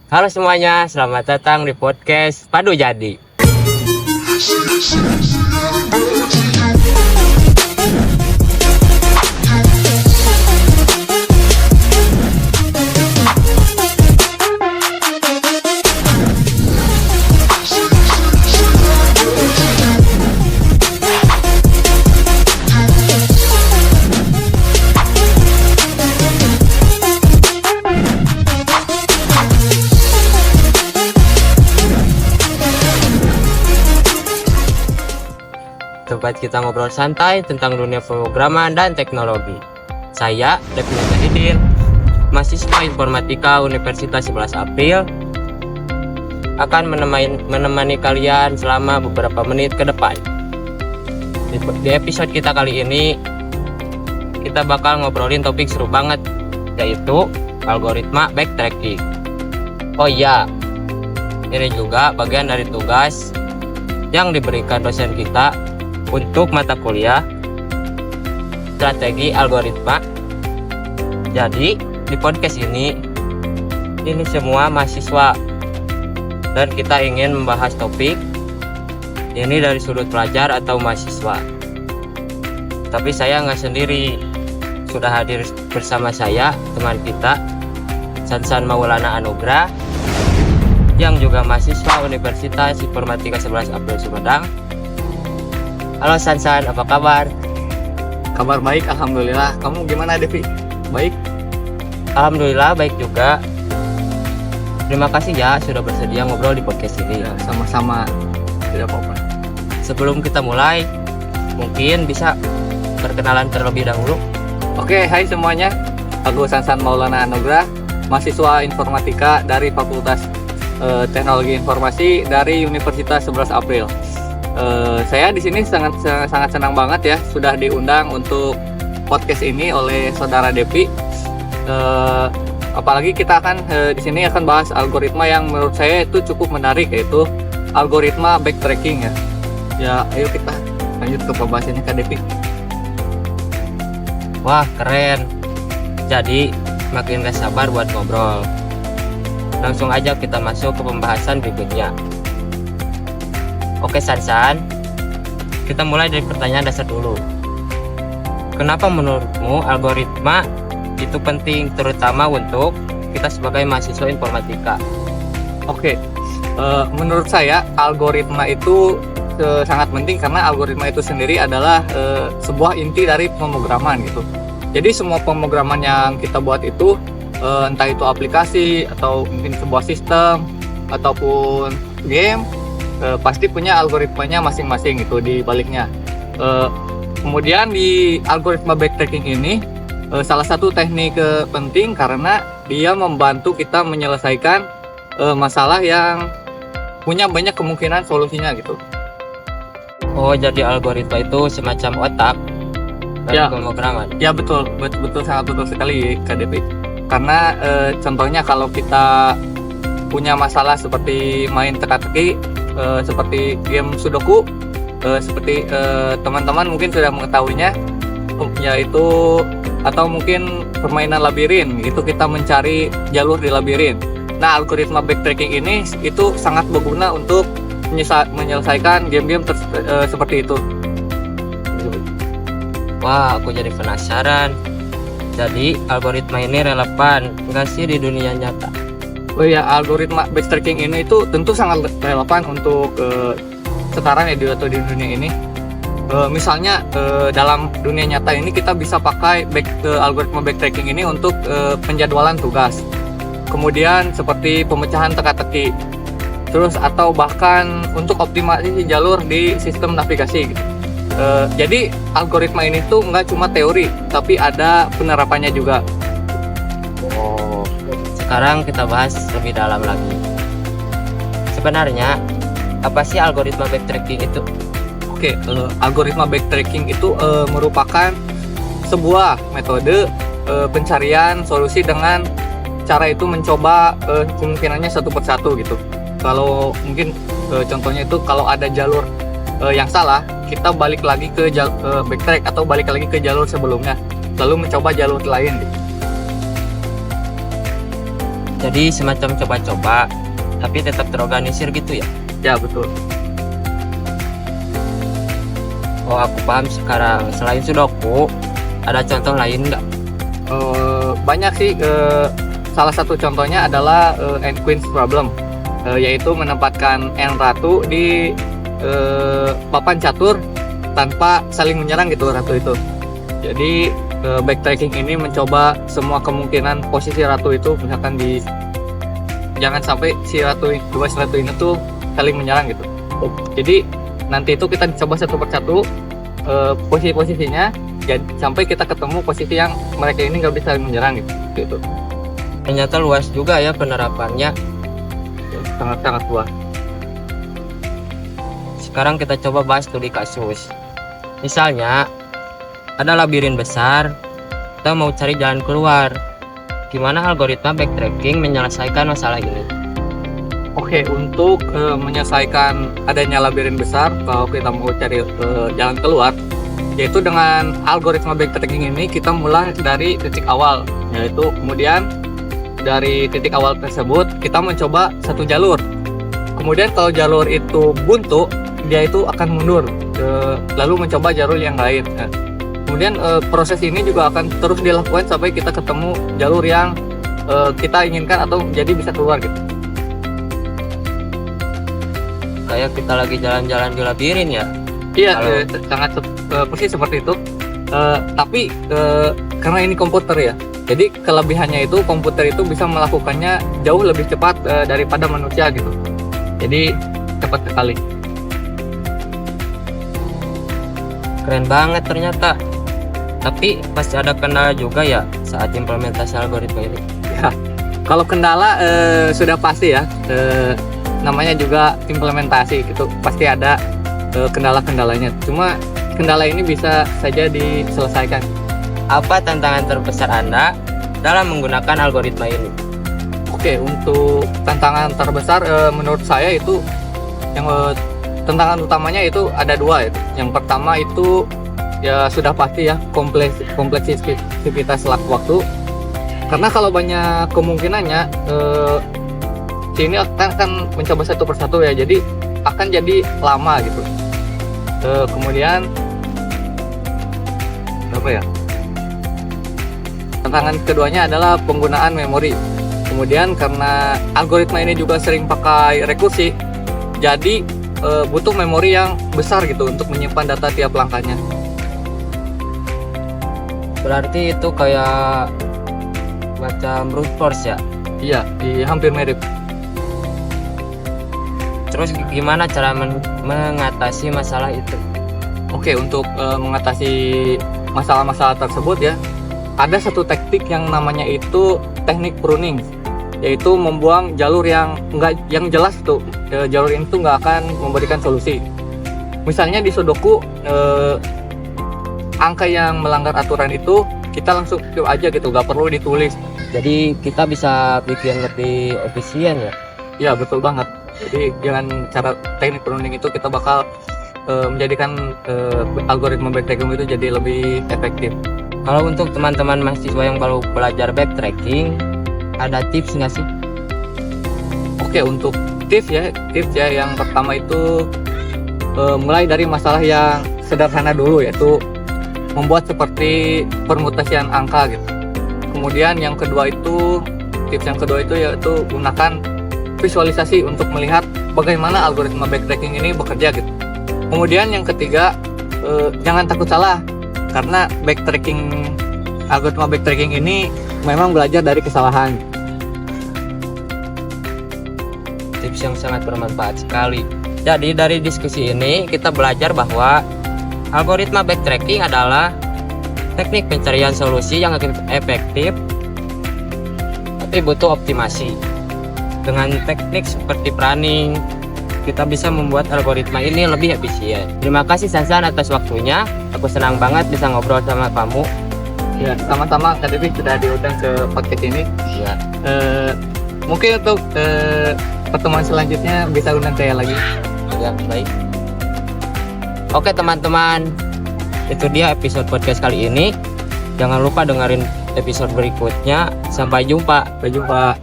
Halo semuanya, selamat datang di podcast Padu Jadi. Tempat kita ngobrol santai tentang dunia pemrograman dan teknologi. Saya, Devin Zahidin, mahasiswa informatika Universitas 11 April, akan menemani kalian selama beberapa menit ke depan. Di episode kita kali ini, kita bakal ngobrolin topik seru banget, yaitu algoritma backtracking. Oh iya, ini juga bagian dari tugas yang diberikan dosen kita untuk mata kuliah strategi algoritma. Jadi di podcast ini semua mahasiswa dan kita ingin membahas topik ini dari sudut pelajar atau mahasiswa. Tapi saya nggak sendiri, sudah hadir bersama saya teman kita Sansan Maulana Anugrah yang juga mahasiswa Universitas Informatika 11 April Sumedang. Halo Sansan, apa kabar? Kabar baik, alhamdulillah. Kamu gimana, Devi? Baik? Alhamdulillah baik juga. Terima kasih ya sudah bersedia ngobrol di podcast ini. Ya, sama-sama. Tidak apa-apa. Sebelum kita mulai, mungkin bisa perkenalan terlebih dahulu. Oke, hai semuanya. Aku Sansan Maulana Anugrah, mahasiswa informatika dari Fakultas Teknologi Informasi dari Universitas 11 April. Saya di sini sangat senang banget ya sudah diundang untuk podcast ini oleh saudara Devi. Apalagi kita akan di sini akan bahas algoritma yang menurut saya itu cukup menarik, yaitu algoritma backtracking ya. Ya, ayo kita lanjut ke pembahasannya Kak Devi. Wah, keren. Jadi makin gak sabar buat ngobrol. Langsung aja kita masuk ke pembahasan berikutnya. Oke Sansan, kita mulai dari pertanyaan dasar dulu. Kenapa menurutmu algoritma itu penting, terutama untuk kita sebagai mahasiswa informatika? Oke, menurut saya algoritma itu sangat penting karena algoritma itu sendiri adalah sebuah inti dari pemrograman gitu. Jadi semua pemrograman yang kita buat itu entah itu aplikasi atau mungkin sebuah sistem ataupun game, pasti punya algoritmanya masing-masing itu di baliknya. Kemudian di algoritma backtracking ini salah satu teknik penting karena dia membantu kita menyelesaikan masalah yang punya banyak kemungkinan solusinya gitu. Oh, jadi algoritma itu semacam otak dari pemrograman. Ya betul sangat betul sekali Kak Devi. Karena contohnya kalau kita punya masalah seperti main teka-teki, seperti game Sudoku, seperti teman-teman mungkin sudah mengetahuinya, yaitu atau mungkin permainan labirin gitu, kita mencari jalur di labirin. Nah, algoritma backtracking ini itu sangat berguna untuk menyelesaikan game-game seperti itu. Wah, aku jadi penasaran. Jadi algoritma ini relevan nggak sih di dunia nyata? Oh ya, algoritma backtracking ini itu tentu sangat relevan untuk sekarang ya di dunia ini. Misalnya dalam dunia nyata ini kita bisa pakai algoritma backtracking ini untuk penjadwalan tugas. Kemudian seperti pemecahan teka-teki. Terus atau bahkan untuk optimalisasi jalur di sistem navigasi gitu. Jadi algoritma ini tuh nggak cuma teori, tapi ada penerapannya juga. Oh, sekarang kita bahas lebih dalam lagi. Sebenarnya apa sih algoritma backtracking itu? Oke, algoritma backtracking itu merupakan sebuah metode pencarian solusi dengan cara itu mencoba kemungkinannya satu persatu gitu. Kalau mungkin contohnya itu kalau ada jalur yang salah, kita balik lagi ke backtrack atau balik lagi ke jalur sebelumnya, lalu mencoba jalur lain gitu. Jadi semacam coba-coba, tapi tetap terorganisir gitu ya? Ya betul. Oh, aku paham sekarang. Selain Sudoku, ada contoh lain nggak? Banyak sih. Salah satu contohnya adalah N Queen's Problem, yaitu menempatkan N ratu di papan catur tanpa saling menyerang gitu ratu itu. Jadi backtracking ini mencoba semua kemungkinan posisi ratu itu, misalkan jangan sampai dua ratu ini tuh saling menyerang gitu. Jadi nanti itu kita coba satu persatu posisi-posisinya, sampai kita ketemu posisi yang mereka ini nggak bisa saling menyerang gitu. Ternyata luas juga ya penerapannya. Sangat-sangat luas. Sekarang kita coba bahas studi kasus. Misalnya, ada labirin besar, kita mau cari jalan keluar. Gimana algoritma backtracking menyelesaikan masalah ini? Oke, untuk menyelesaikan adanya labirin besar, kalau kita mau cari jalan keluar, yaitu dengan algoritma backtracking ini kita mulai dari titik awal, yaitu kemudian dari titik awal tersebut kita mencoba satu jalur. Kemudian kalau jalur itu buntu, dia itu akan mundur, lalu mencoba jalur yang lain. Kemudian proses ini juga akan terus dilakukan sampai kita ketemu jalur yang kita inginkan atau jadi bisa keluar gitu. Kayak kita lagi jalan-jalan di labirin ya? Iya, sangat persis seperti itu. Tapi karena ini komputer ya, jadi kelebihannya itu komputer itu bisa melakukannya jauh lebih cepat daripada manusia gitu. Jadi cepat sekali. Keren banget ternyata. Tapi pasti ada kendala juga ya saat implementasi algoritma ini. Ya, kalau kendala sudah pasti ya. Namanya juga implementasi gitu, pasti ada kendala-kendalanya. Cuma kendala ini bisa saja diselesaikan. Apa tantangan terbesar Anda dalam menggunakan algoritma ini? Oke, untuk tantangan terbesar menurut saya itu yang tantangan utamanya itu ada dua ya. Yang pertama itu ya sudah pasti ya kompleksitas waktu. Karena kalau banyak kemungkinannya sini akan mencoba satu persatu ya, jadi akan jadi lama gitu. Kemudian apa ya? Tantangan keduanya adalah penggunaan memori. Kemudian karena algoritma ini juga sering pakai rekursi, jadi butuh memori yang besar gitu untuk menyimpan data tiap langkahnya. Berarti itu kayak macam brute force ya? Iya, hampir mirip. Terus gimana cara mengatasi masalah itu? Oke, untuk mengatasi masalah-masalah tersebut ya, ada satu teknik yang namanya itu teknik pruning, yaitu membuang jalur yang jelas tuh. Jalur ini tuh nggak akan memberikan solusi. Misalnya di Sudoku, angka yang melanggar aturan itu kita langsung skip aja gitu, nggak perlu ditulis. Jadi kita bisa bikin lebih efisien ya? Ya betul banget. Jadi dengan cara teknik pruning itu kita bakal menjadikan algoritma backtracking itu jadi lebih efektif. Kalau untuk teman-teman mahasiswa yang baru belajar backtracking, ada tips nggak sih? Oke, untuk tips ya yang pertama itu mulai dari masalah yang sederhana dulu, yaitu membuat seperti permutasian angka gitu. Kemudian yang kedua itu yaitu gunakan visualisasi untuk melihat bagaimana algoritma backtracking ini bekerja gitu. Kemudian yang ketiga, jangan takut salah, karena algoritma backtracking ini memang belajar dari kesalahan. Tips yang sangat bermanfaat sekali. Jadi dari diskusi ini kita belajar bahwa algoritma backtracking adalah teknik pencarian solusi yang efektif tapi butuh optimasi. Dengan teknik seperti pruning, kita bisa membuat algoritma ini lebih efisien. Terima kasih Sansan atas waktunya. Aku senang banget bisa ngobrol sama kamu. Ya, sama-sama Kak Devi sudah diundang ke podcast ini. Ya. Mungkin untuk pertemuan selanjutnya bisa undang saya lagi. Ya, baik. Oke teman-teman, itu dia episode podcast kali ini. Jangan lupa dengerin episode berikutnya. Sampai jumpa. Sampai jumpa.